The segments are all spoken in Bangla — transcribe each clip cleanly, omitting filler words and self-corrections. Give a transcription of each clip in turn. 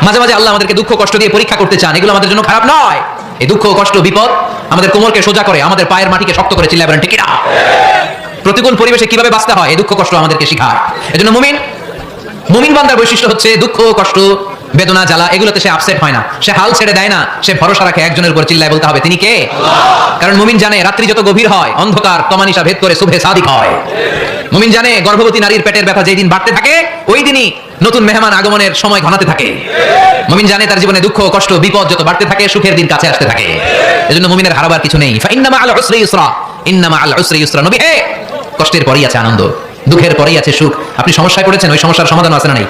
মাঝে মাঝে আল্লাহ আমাদেরকে দুঃখ কষ্ট দিয়ে পরীক্ষা করতে চান, এগুলো আমাদের জন্য খারাপ নয়। এই দুঃখ কষ্ট বিপদ আমাদের কোমরকে সোজা করে, আমাদের পায়ের মাটিকে শক্ত করে, চিল্লায় বলেন ঠিক না? প্রতিকূল পরিবেশে কিভাবে বাঁচতে হয় এই দুঃখ কষ্ট আমাদেরকে শেখায়। এজন্য মুমিন বান্দার বৈশিষ্ট্য হচ্ছে দুঃখ কষ্ট বেদনা জ্বালা এগুলোতে সে আপসেট হয় না, সে হাল ছেড়ে দেয় না, সে ভরসা রাখে একজনের উপর, চিল্লায় বলতে হবে তিনি কে? কারণ মুমিন জানে রাত্রি যত গভীর হয় অন্ধকার তমানিসা ভেদ করে সুবহে সাদিক হয়। মুমিন জানে গর্ভবতী নারীর পেটের ব্যথা যেই দিন বাড়তে থাকে ওই দিনই নতুন মেহমান আগমনের সময় ঘনাতে থাকে। মুমিন জানে তার জীবনে দুঃখ কষ্ট বিপদ যত বাড়তে থাকে সুখের দিন কাছে আসতে থাকে। এজন্য মুমিনের হারাবার কিছু নেই। ফাইন্না মাআল উসরি ইউসরা, ইন্না মাআল উসরি ইউসরা। নবী হে, কষ্টের পরেই আছে আনন্দ, দুঃখের পরেই আছে সুখ। আপনি সমস্যায় পড়েছেন, ওই সমস্যার সমাধান আছে না নাই?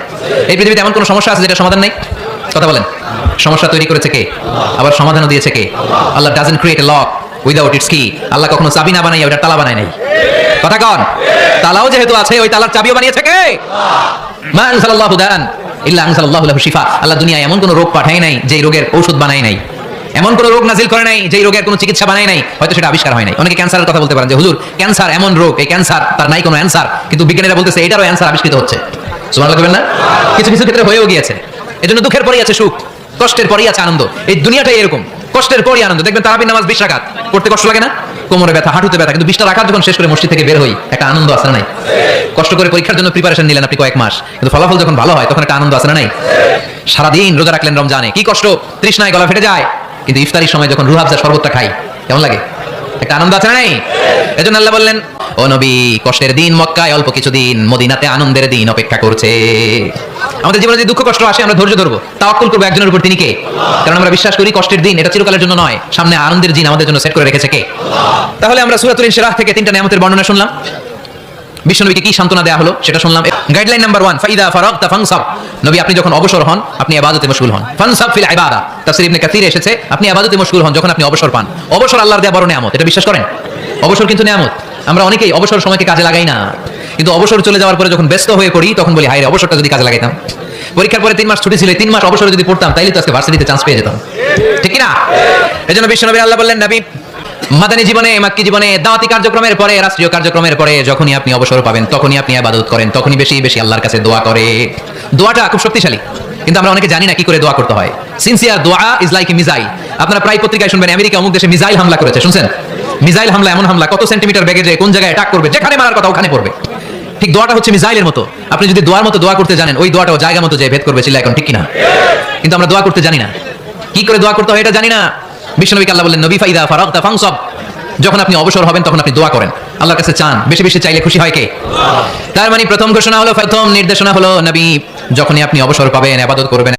এই পৃথিবীতে এমন কোন সমস্যা আছে যেটা সমাধান নেই? কথা বলেন। সমস্যা তৈরি করেছে কে? আবার সমাধানও দিয়েছে কে? Allah doesn't create a lock without its key. আল্লাহ কখনো চাবি না বানাই ওটা তালা বানায় নাই। কথা কন। তালাও যেহেতু আছে ওই তালার চাবিও বানিয়েছে কে? মা আনজালাল্লাহু দান ইল্লা আনজালাল্লাহু লাহু শিফা। আল্লাহ দুনিয়ায় এমন কোন রোগ পাঠায় নাই যেই রোগের ঔষধ বানায় নাই, এমন কোন রোগ নাজিল করে নাই যেই রোগের কোনো চিকিৎসা বানায় নাই, হয়তো সেটা আবিষ্কার হয় নাই। অনেকে ক্যান্সারের কথা বলতে পারেন যে হুজুর ক্যান্সার এমন রোগ, এই ক্যান্সার তার নাই কোনো অ্যান্সার, কিন্তু বিজ্ঞানীরা বলতেছে এটারও অ্যান্সার আবিষ্কৃত হচ্ছে। সুবহানাল্লাহ বলবেন না? কিছু কিছু ক্ষেত্রে হয়েও গিয়েছে। এজন্য দুঃখের পরেই আছে সুখ, কষ্টের পরেই আছে আনন্দ। এই দুনিয়াটাই এরকম, কষ্টের পরই আনন্দ। দেখবেন তারাবির নামাজ 20 রাকাত পড়তে কষ্ট লাগে না? কোমরে ব্যথা, হাঁটুতে ব্যথা, কিন্তু 20টা রাকাত যখন শেষ করে মসজিদ থেকে বের হই একটা আনন্দ আছে না নাই? কষ্ট করে পরীক্ষার জন্য প্রিপারেশন নিলেন আপনি কয়েক মাস, কিন্তু ফলাফল যখন ভালো হয় তখন একটা আনন্দ আছে না নাই? সারাদিন রোজা রাখলেন রমজানে, কি কষ্ট, তৃষ্ণায় গলা ফেটে যায়, কিন্তু ইফতারির সময় যখন রুহ আফজা শরবতটা খাই কেমন লাগে? একটা আনন্দ আছে না নাই? এজন্য আল্লাহ বললেন ও নবী, কষ্টের দিন মক্কায় অল্প কিছুদিন, মদিনাতে আনন্দের দিন অপেক্ষা করছে। আমাদের জীবনে যে দুঃখ কষ্ট আসে আমরা ধৈর্য ধরবো, তাওয়াক্কুল করবো একজনের উপর, তিনি কে? কারণ আমরা বিশ্বাস করি কষ্টের দিন এটা চিরকালের জন্য নয়, সামনে আনন্দের দিন আমাদের জন্য সেট করে রেখেছে কে? তাহলে আমরা সূরাতুল ইনশিরাহ থেকে 3টা নিয়ামতের বর্ণনা শুনলাম, বিশ্বনবীকে কি সান্ত্বনা দেয়া হলো সেটা শুনলাম। গাইডলাইন নাম্বার 1, ফাইদা ফারাগতা ফানসাব। নবী আপনি যখন অবসর হন আপনি ইবাদতে মশগুল হন। ফানসাব ফিল ইবাদা, তাফসীর ইবনে কাসিরে এসেছে আপনি ইবাদতে মশগুল হন যখন আপনি অবসর পান। অবসর আল্লাহর দেয়া বড় নিয়ামত, এটা বিশ্বাস করেন? অবসর কিন্তু নিয়ামত। আমরা অনেকেই অবসর সময়কে কাজে লাগাই না, কিন্তু অবসর চলে যাওয়ার পরে যখন ব্যস্ত হয়ে পড়ি তখন বলি হায় রে অবসরটা যদি কাজে লাগাইতাম। পরীক্ষার পরে 3 মাস ছুটি ছিল, 3 মাস অবসরে যদি পড়তাম তাইলে তো আজকে ভার্সিটিতে চান্স পেয়ে যেতাম, ঠিক কি না? এজন্য বিশ্বনবী আল্লাহ বললেন নবী মাদানী জীবনে, মাক্কি জীবনে, দাওয়াতি কার্যক্রমের পরে, রাষ্ট্রীয় কার্যক্রমের পরে যখনই আপনি অবসর পাবেন তখনই আপনি ইবাদত করেন, তখনই বেশি বেশি আল্লাহর কাছে দোয়া করে। দোয়াটা খুব শক্তিশালী, কিন্তু আমরা অনেকে জানি না কি করে দোয়া করতে হয়। সিনসিয়ার দোয়া ইজ লাইক এ মিসাইল। আপনারা প্রায় পত্রিকায় শুনবেন আমেরিকা অমুক দেশে মিসাইল হামলা করেছে, শুনছেন? মিসাইল হামলা এমন হামলা কত সেন্টিমিটার বেগে যায়, কোন জায়গায় অ্যাটাক করবে, যেখানে মারার কথা ওখানে পড়বে। ঠিক দোয়াটা হচ্ছে মিসাইলের মতো। আপনি যদি দোয়ার মতো দোয়া করতে জানেন ওই দোয়াটাও জায়গা মতো যায় ভেদ করবে, চিল্লা এখন ঠিক কিনা? কিন্তু আমরা দোয়া করতে জানি না, কি করে দোয়া করতে হয় এটা জানি না। বিশ্বনবীকে আল্লাহ বললেন নবী ফাইদা ফারাগতা ফানসাব, যখন আপনি অবসর হবেন তখন আপনি দোয়া করেন, আল্লাহর কাছে চান, বেশি বেশি চাইলে খুশি হয় কে? তার মানে প্রথম ঘোষণা হলো, প্রথম নির্দেশনা হলো নবী যখনই আপনি অবসর পাবেন ইবাদত করবেন।